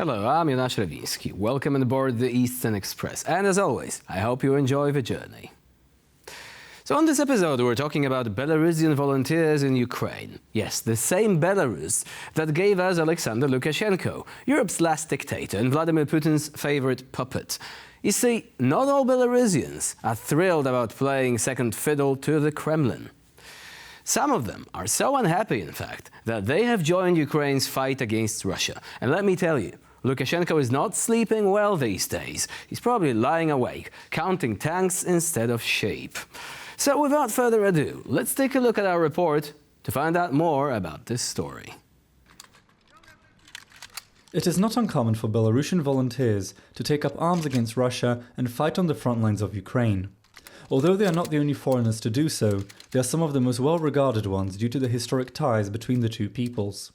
Hello, I'm Jonasz Rewiński. Welcome on board the Eastern Express. And as always, I hope you enjoy the journey. So on this episode, we're talking about Belarusian volunteers in Ukraine. Yes, the same Belarus that gave us Alexander Lukashenko, Europe's last dictator and Vladimir Putin's favorite puppet. You see, not all Belarusians are thrilled about playing second fiddle to the Kremlin. Some of them are so unhappy, in fact, that they have joined Ukraine's fight against Russia. And let me tell you, Lukashenko is not sleeping well these days. He's probably lying awake, counting tanks instead of sheep. So without further ado, let's take a look at our report to find out more about this story. It is not uncommon for Belarusian volunteers to take up arms against Russia and fight on the front lines of Ukraine. Although they are not the only foreigners to do so, they are some of the most well-regarded ones due to the historic ties between the two peoples.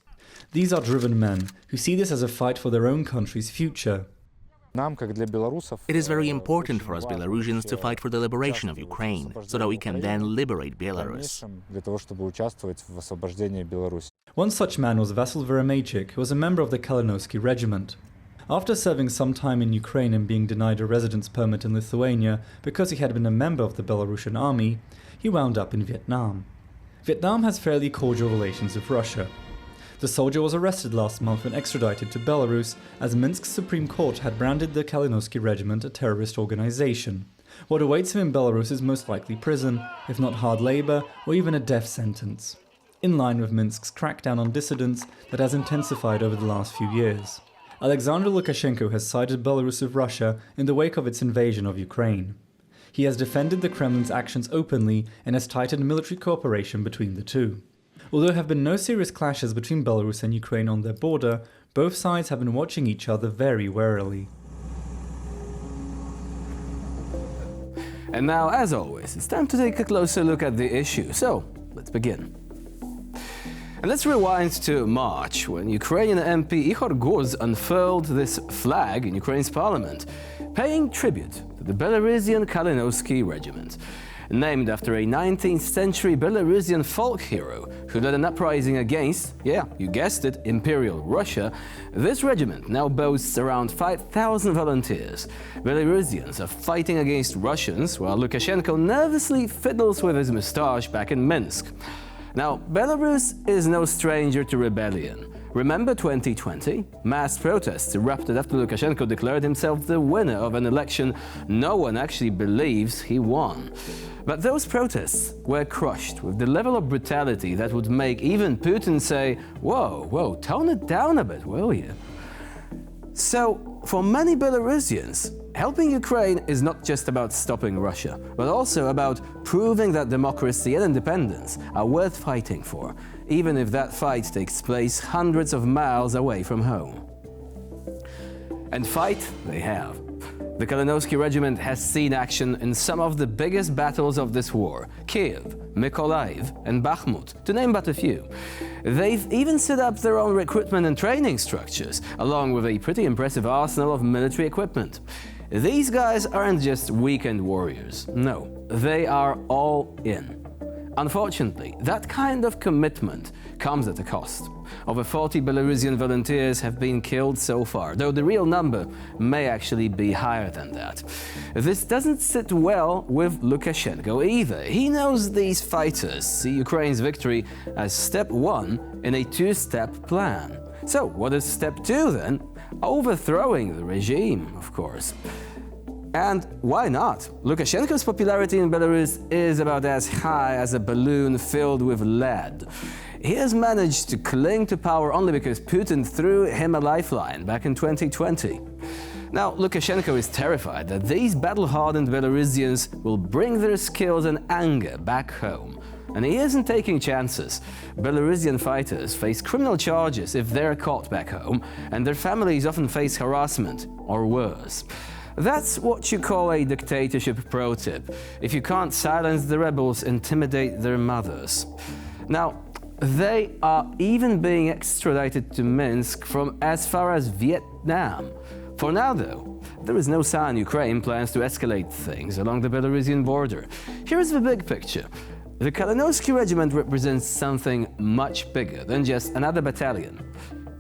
These are driven men who see this as a fight for their own country's future. It is very important for us Belarusians to fight for the liberation of Ukraine, so that we can then liberate Belarus. One such man was Vasyl Veremeychik, who was a member of the Kalinoўski Regiment. After serving some time in Ukraine and being denied a residence permit in Lithuania because he had been a member of the Belarusian army, he wound up in Vietnam. Vietnam has fairly cordial relations with Russia. The soldier was arrested last month and extradited to Belarus as Minsk's Supreme Court had branded the Kalinoўski Regiment a terrorist organization. What awaits him in Belarus is most likely prison, if not hard labor or even a death sentence, in line with Minsk's crackdown on dissidents that has intensified over the last few years. Alexander Lukashenko has sided Belarus with Russia in the wake of its invasion of Ukraine. He has defended the Kremlin's actions openly and has tightened military cooperation between the two. Although there have been no serious clashes between Belarus and Ukraine on their border, both sides have been watching each other very warily. And now, as always, it's time to take a closer look at the issue. So, let's begin. And let's rewind to March, when Ukrainian MP Ihor Guz unfurled this flag in Ukraine's parliament, paying tribute to the Belarusian Kalinoўski Regiment. Named after a 19th century Belarusian folk hero who led an uprising against, yeah, you guessed it, Imperial Russia, this regiment now boasts around 5,000 volunteers. Belarusians are fighting against Russians, while Lukashenko nervously fiddles with his moustache back in Minsk. Now, Belarus is no stranger to rebellion. Remember 2020? Mass protests erupted after Lukashenko declared himself the winner of an election no one actually believes he won. But those protests were crushed with the level of brutality that would make even Putin say, whoa, tone it down a bit, will you? So, for many Belarusians, helping Ukraine is not just about stopping Russia, but also about proving that democracy and independence are worth fighting for, even if that fight takes place hundreds of miles away from home. And fight they have. The Kalinoўski Regiment has seen action in some of the biggest battles of this war: Kiev, Mykolaiv and Bakhmut, to name but a few. They've even set up their own recruitment and training structures, along with a pretty impressive arsenal of military equipment. These guys aren't just weekend warriors, no, they are all in. Unfortunately, that kind of commitment comes at a cost. Over 40 Belarusian volunteers have been killed so far, though the real number may actually be higher than that. This doesn't sit well with Lukashenko either. He knows these fighters see Ukraine's victory as step one in a two-step plan. So what is step two then? Overthrowing the regime, of course. And why not? Lukashenko's popularity in Belarus is about as high as a balloon filled with lead. He has managed to cling to power only because Putin threw him a lifeline back in 2020. Now, Lukashenko is terrified that these battle-hardened Belarusians will bring their skills and anger back home. And he isn't taking chances. Belarusian fighters face criminal charges if they're caught back home, and their families often face harassment or worse. That's what you call a dictatorship pro tip. If you can't silence the rebels, intimidate their mothers. Now, they are even being extradited to Minsk from as far as Vietnam. For now, though, there is no sign Ukraine plans to escalate things along the Belarusian border. Here's the big picture. The Kalinoўski Regiment represents something much bigger than just another battalion.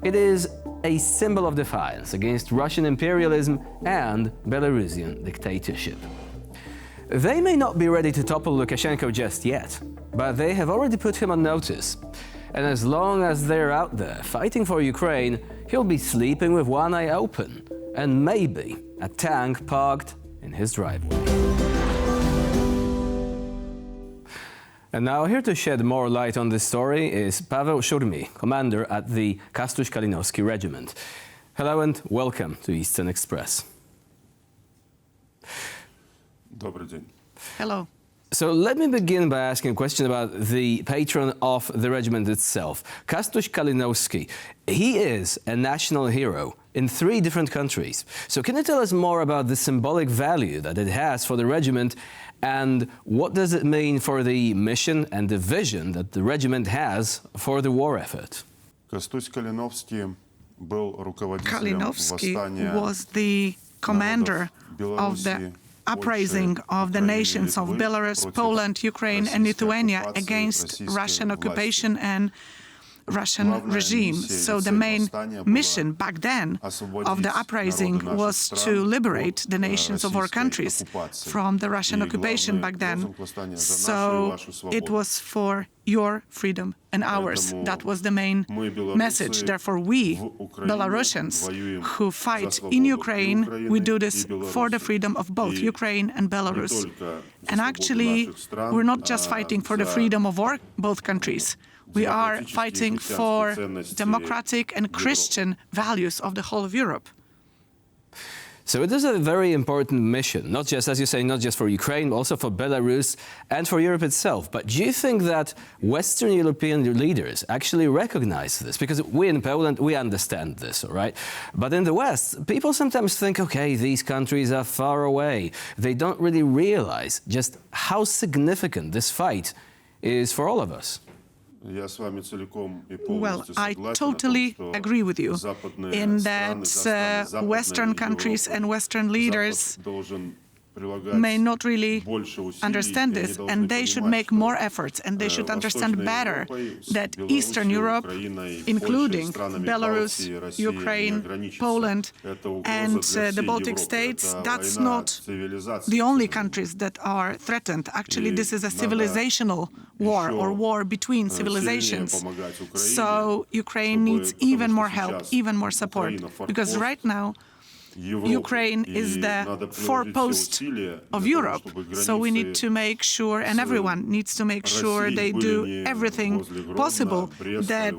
It is a symbol of defiance against Russian imperialism and Belarusian dictatorship. They may not be ready to topple Lukashenko just yet, but they have already put him on notice. And as long as they're out there fighting for Ukraine, he'll be sleeping with one eye open and maybe a tank parked in his driveway. And now here to shed more light on this story is Paweł Szurmi, commander at the Kalinoўski Regiment. Hello and welcome to Eastern Express. Добрый день. Hello. So let me begin by asking a question about the patron of the regiment itself, Kalinowski. He is a national hero in 3 different countries. So can you tell us more about the symbolic value that it has for the regiment, and what does it mean for the mission and the vision that the regiment has for the war effort? Kalinowski was the commander of the uprising of the nations of Belarus, Poland, Ukraine and Lithuania against Russian occupation and Russian regime. So the main mission back then of the uprising was to liberate the nations of our countries from the Russian occupation back then. So it was for your freedom and ours. That was the main message. Therefore, we, Belarusians, who fight in Ukraine, we do this for the freedom of both Ukraine and Belarus. And actually, we're not just fighting for the freedom of both countries. We are fighting for democratic and Christian values of the whole of Europe. So it is a very important mission, not just, as you say, not just for Ukraine, but also for Belarus and for Europe itself. But do you think that Western European leaders actually recognize this? Because we in Poland, we understand this, all right? But in the West, people sometimes think, okay, these countries are far away. They don't really realize just how significant this fight is for all of us. Well, I totally agree with you in that Western countries and Western leaders may not really understand this, and they should make more efforts, and they should understand better that Eastern Europe, including Belarus, Ukraine, Poland, and the Baltic states, that's not the only countries that are threatened. Actually, this is a civilizational war, or war between civilizations. So Ukraine needs even more help, even more support, because right now, Ukraine is the forepost of Europe, so we need to make sure, and everyone needs to make sure they do everything possible that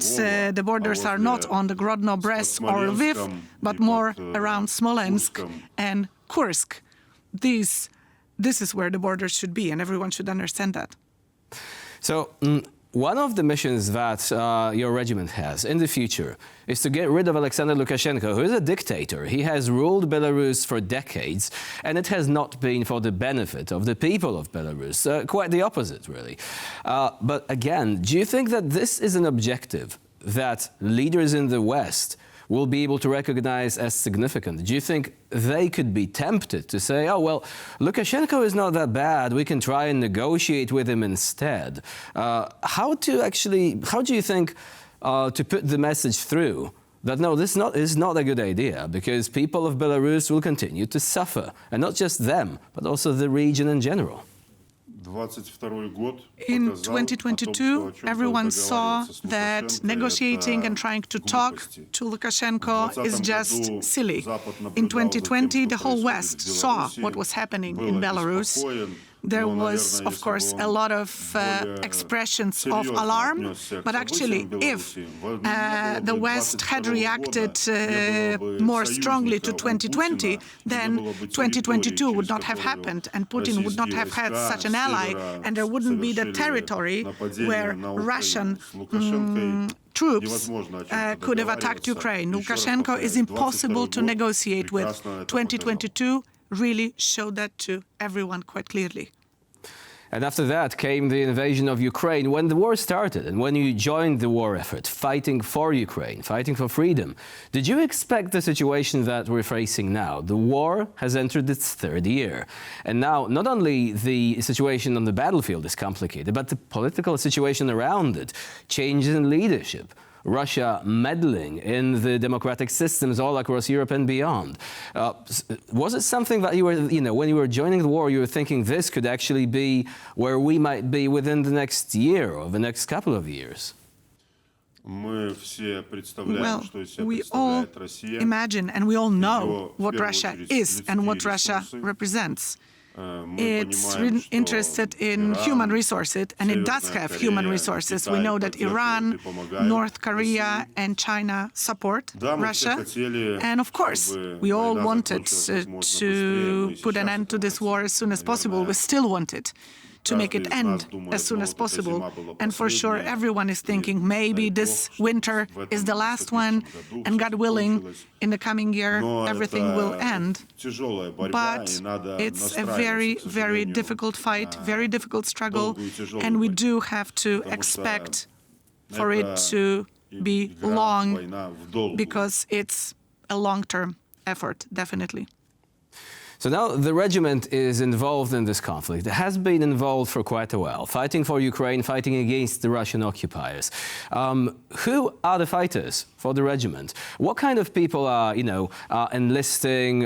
the borders are not on the Grodno, Brest or Lviv, but more around Smolensk and Kursk. This is where the borders should be, and everyone should understand that. So one of the missions that your regiment has in the future is to get rid of Alexander Lukashenko, who is a dictator. He has ruled Belarus for decades, and it has not been for the benefit of the people of Belarus. Quite the opposite, really. But again, do you think that this is an objective that leaders in the West will be able to recognize as significant? Do you think they could be tempted to say, oh, well, Lukashenko is not that bad, we can try and negotiate with him instead? How do you think to put the message through that, no, this is not a good idea, because people of Belarus will continue to suffer, and not just them, but also the region in general? In 2022, everyone saw that negotiating and trying to talk to Lukashenko is just silly. In 2020, the whole West saw what was happening in Belarus. There was, of course, a lot of expressions of alarm, but actually, if the West had reacted more strongly to 2020, then 2022 would not have happened, and Putin would not have had such an ally, and there wouldn't be the territory where Russian troops could have attacked Ukraine. Lukashenko is impossible to negotiate with. 2022 really showed that to everyone quite clearly. And after that came the invasion of Ukraine. When the war started and when you joined the war effort, fighting for Ukraine, fighting for freedom, did you expect the situation that we're facing now? The war has entered its 3rd year. And now not only the situation on the battlefield is complicated, but the political situation around it, changes in leadership, Russia meddling in the democratic systems all across Europe and beyond. Was it something that you were, when you were joining the war, you were thinking this could actually be where we might be within the next year or the next couple of years? Well, we all imagine and we all know what Russia is and what Russia represents. It's interested in human resources, and it does have human resources. We know that Iran, North Korea, and China support Russia. And of course, we all wanted to put an end to this war as soon as possible. We still want it to make it end as soon as possible. And for sure, everyone is thinking maybe this winter is the last one, and God willing, in the coming year, everything will end. But it's a very, very difficult fight, very difficult struggle, and we do have to expect for it to be long, because it's a long-term effort, definitely. So now the regiment is involved in this conflict. It has been involved for quite a while, fighting for Ukraine, fighting against the Russian occupiers. Who are the fighters for the regiment? What kind of people are, enlisting,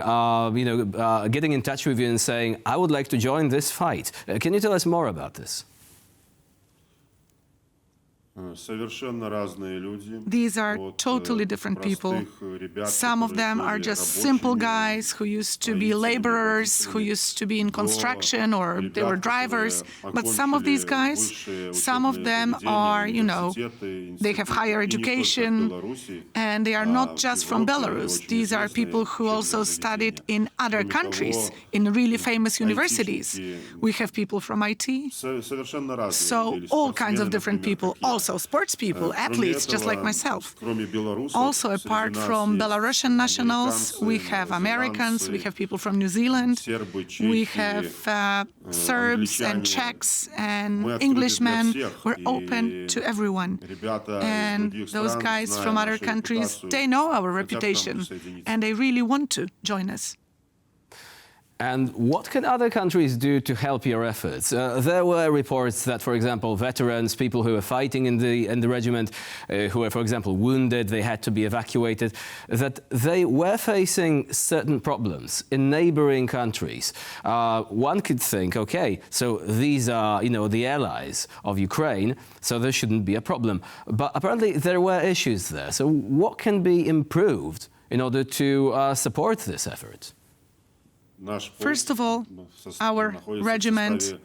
getting in touch with you and saying, I would like to join this fight? Can you tell us more about this? These are totally different people. Some of them are just simple guys who used to be laborers, who used to be in construction, or they were drivers. But some of these guys, some of them are, they have higher education, and they are not just from Belarus. These are people who also studied in other countries, in really famous universities. We have people from IT. So all kinds of different people. Also sports people, athletes, just like myself. Also, apart from Belarusian nationals, we have Americans, we have people from New Zealand, we have Serbs and Czechs and Englishmen. We're open to everyone. And those guys from other countries, they know our reputation, and they really want to join us. And what can other countries do to help your efforts? There were reports that, for example, veterans, people who were fighting in the regiment, who were, for example, wounded, they had to be evacuated, that they were facing certain problems in neighboring countries. One could think, okay, so these are, the allies of Ukraine, so there shouldn't be a problem. But apparently there were issues there. So what can be improved in order to support this effort? First of all, our regiment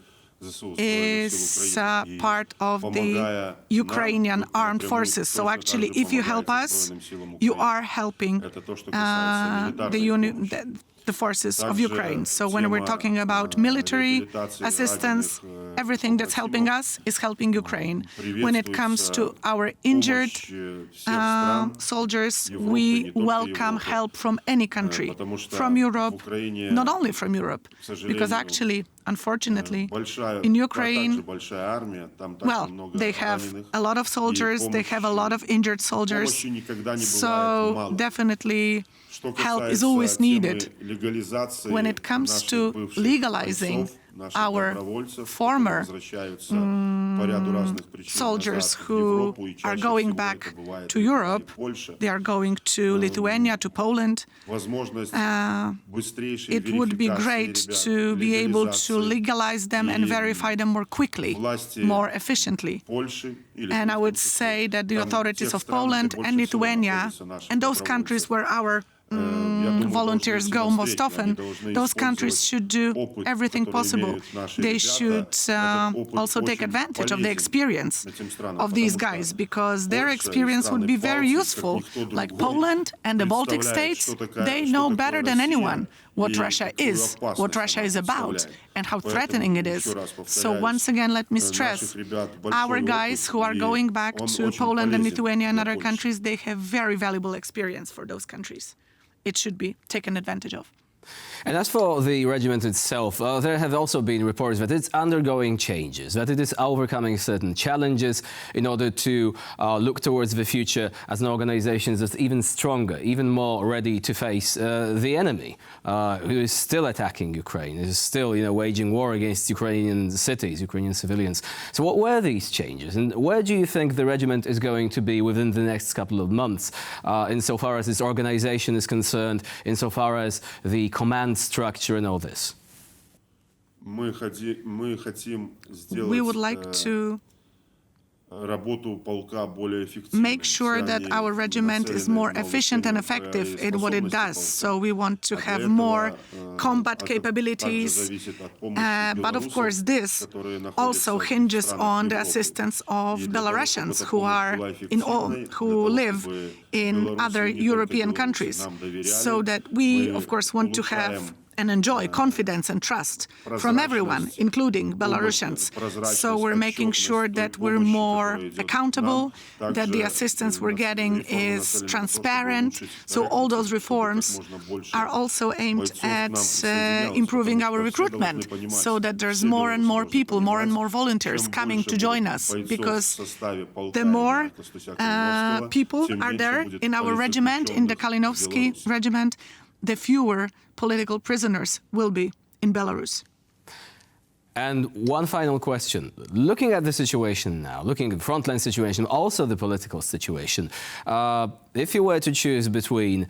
is part of the Ukrainian armed forces. So actually, if you help us, you are helping the forces of Ukraine. So when we're talking about military assistance, everything that's helping us is helping Ukraine. When it comes to our injured soldiers, we welcome help from any country, from Europe, not only from Europe, because actually, unfortunately, in Ukraine, well, they have a lot of soldiers, they have a lot of injured soldiers, so definitely help is always needed. When it comes to legalizing our former soldiers who are going back to Europe, they are going to Lithuania, to Poland. It would be great to be able to legalize them and verify them more quickly, more efficiently. And I would say that the authorities of Poland and Lithuania, and those countries where our volunteers go most often, those countries should do everything possible. They should also take advantage of the experience of these guys, because their experience would be very useful. Like Poland and the Baltic states, they know better than anyone what Russia is about, and how threatening it is. So once again, let me stress, our guys who are going back to Poland and Lithuania and other countries, they have very valuable experience for those countries. It should be taken advantage of. And as for the regiment itself, there have also been reports that it's undergoing changes, that it is overcoming certain challenges in order to look towards the future as an organization that's even stronger, even more ready to face the enemy, who is still attacking Ukraine, is still, waging war against Ukrainian cities, Ukrainian civilians. So what were these changes, and where do you think the regiment is going to be within the next couple of months, insofar as its organization is concerned, insofar as the command structure and all this? We would like to make sure that our regiment is more efficient and effective in what it does. So we want to have more combat capabilities. But of course, this also hinges on the assistance of Belarusians who live in other European countries. So that we, of course, want to have and enjoy confidence and trust from everyone, including Belarusians. So we're making sure that we're more accountable, that the assistance we're getting is transparent. So all those reforms are also aimed at improving our recruitment, so that there's more and more people, more and more volunteers coming to join us, because the more people are there in our regiment, in the Kalinovsky Regiment, the fewer political prisoners will be in Belarus. And one final question. Looking at the situation now, looking at the frontline situation, also the political situation, if you were to choose between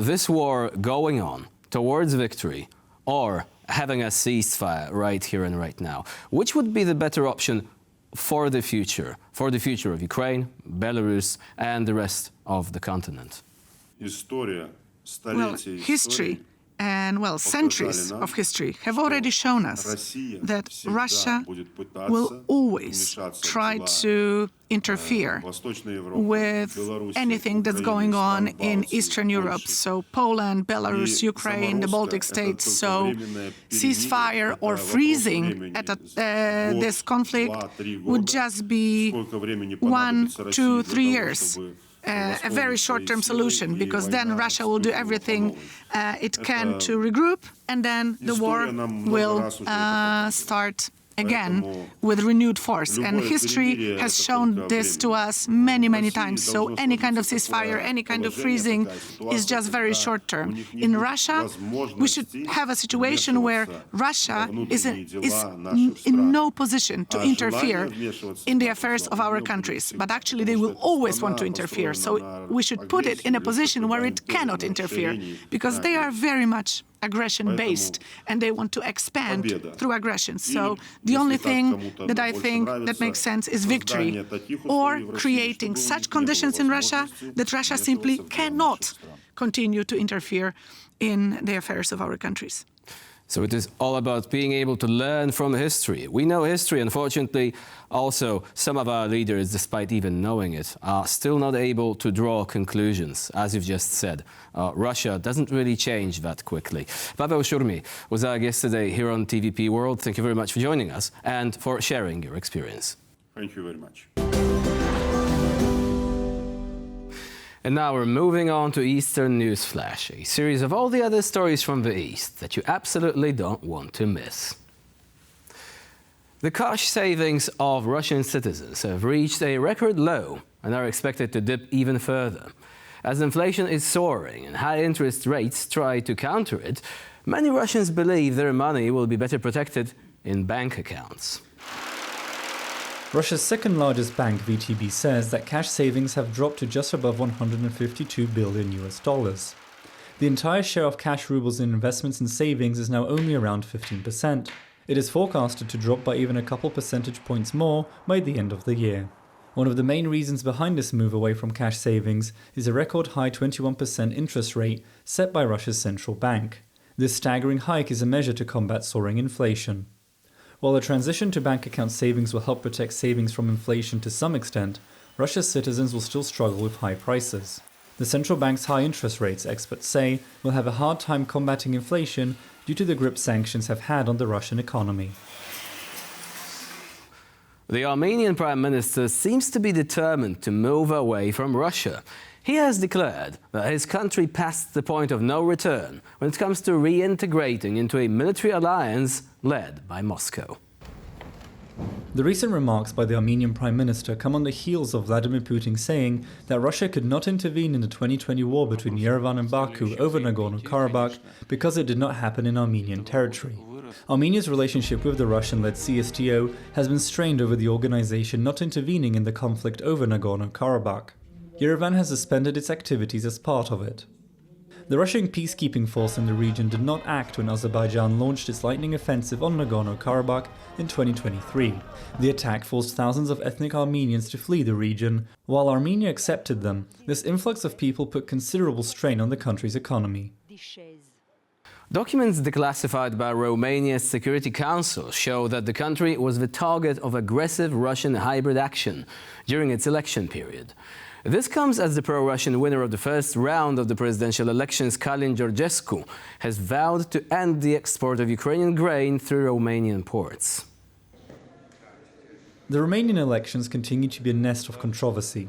this war going on towards victory or having a ceasefire right here and right now, which would be the better option for the future of Ukraine, Belarus, and the rest of the continent? Well, history and, centuries of history have already shown us that Russia will always try to interfere with anything that's going on in Eastern Europe. So Poland, Belarus, Ukraine, the Baltic states. So ceasefire or freezing at this conflict would just be 1, 2, 3 years. A very short-term solution, because then Russia will do everything it can to regroup, and then the war will start again with renewed force. And history has shown this to us many, many times. So any kind of ceasefire, any kind of freezing is just very short-term. In Russia, we should have a situation where Russia is in no position to interfere in the affairs of our countries. But actually, they will always want to interfere. So we should put it in a position where it cannot interfere, because they are very much aggression-based, and they want to expand through aggression. So the only thing that I think that makes sense is victory, or creating such conditions in Russia that Russia simply cannot continue to interfere in the affairs of our countries. So it is all about being able to learn from history. We know history, unfortunately. Also, some of our leaders, despite even knowing it, are still not able to draw conclusions. As you've just said, Russia doesn't really change that quickly. Pavel Shurmy was our guest today here on TVP World. Thank you very much for joining us and for sharing your experience. Thank you very much. And now we're moving on to Eastern News Flash, a series of all the other stories from the East that you absolutely don't want to miss. The cash savings of Russian citizens have reached a record low and are expected to dip even further. As inflation is soaring and high interest rates try to counter it, many Russians believe their money will be better protected in bank accounts. Russia's second largest bank, VTB, says that cash savings have dropped to just above $152 billion. The entire share of cash rubles in investments and savings is now only around 15%. It is forecasted to drop by even a couple percentage points more by the end of the year. One of the main reasons behind this move away from cash savings is a record high 21% interest rate set by Russia's central bank. This staggering hike is a measure to combat soaring inflation. While the transition to bank account savings will help protect savings from inflation to some extent, Russia's citizens will still struggle with high prices. The central bank's high interest rates, experts say, will have a hard time combating inflation due to the grip sanctions have had on the Russian economy. The Armenian Prime Minister seems to be determined to move away from Russia. He has declared that his country passed the point of no return when it comes to reintegrating into a military alliance led by Moscow. The recent remarks by the Armenian Prime Minister come on the heels of Vladimir Putin saying that Russia could not intervene in the 2020 war between Yerevan and Baku over Nagorno-Karabakh because it did not happen in Armenian territory. Armenia's relationship with the Russian-led CSTO has been strained over the organization not intervening in the conflict over Nagorno-Karabakh. Yerevan has suspended its activities as part of it. The Russian peacekeeping force in the region did not act when Azerbaijan launched its lightning offensive on Nagorno-Karabakh in 2023. The attack forced thousands of ethnic Armenians to flee the region. While Armenia accepted them, this influx of people put considerable strain on the country's economy. Documents declassified by Romania's Security Council show that the country was the target of aggressive Russian hybrid action during its election period. This comes as the pro-Russian winner of the first round of the presidential elections, Kalinowsky, has vowed to end the export of Ukrainian grain through Romanian ports. The Romanian elections continue to be a nest of controversy.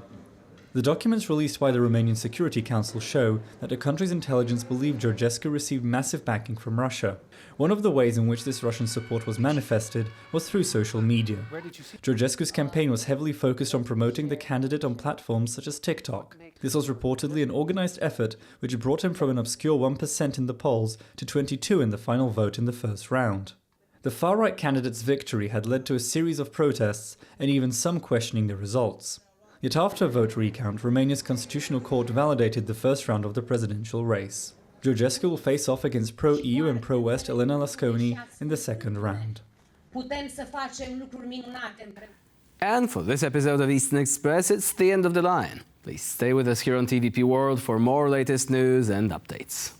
The documents released by the Romanian Security Council show that the country's intelligence believed Georgescu received massive backing from Russia. One of the ways in which this Russian support was manifested was through social media. Georgescu's campaign was heavily focused on promoting the candidate on platforms such as TikTok. This was reportedly an organized effort which brought him from an obscure 1% in the polls to 22% in the final vote in the first round. The far-right candidate's victory had led to a series of protests and even some questioning the results. Yet after a vote recount, Romania's constitutional court validated the first round of the presidential race. Georgescu will face off against pro-EU and pro-West Elena Lasconi in the second round. And for this episode of Eastern Express, it's the end of the line. Please stay with us here on TVP World for more latest news and updates.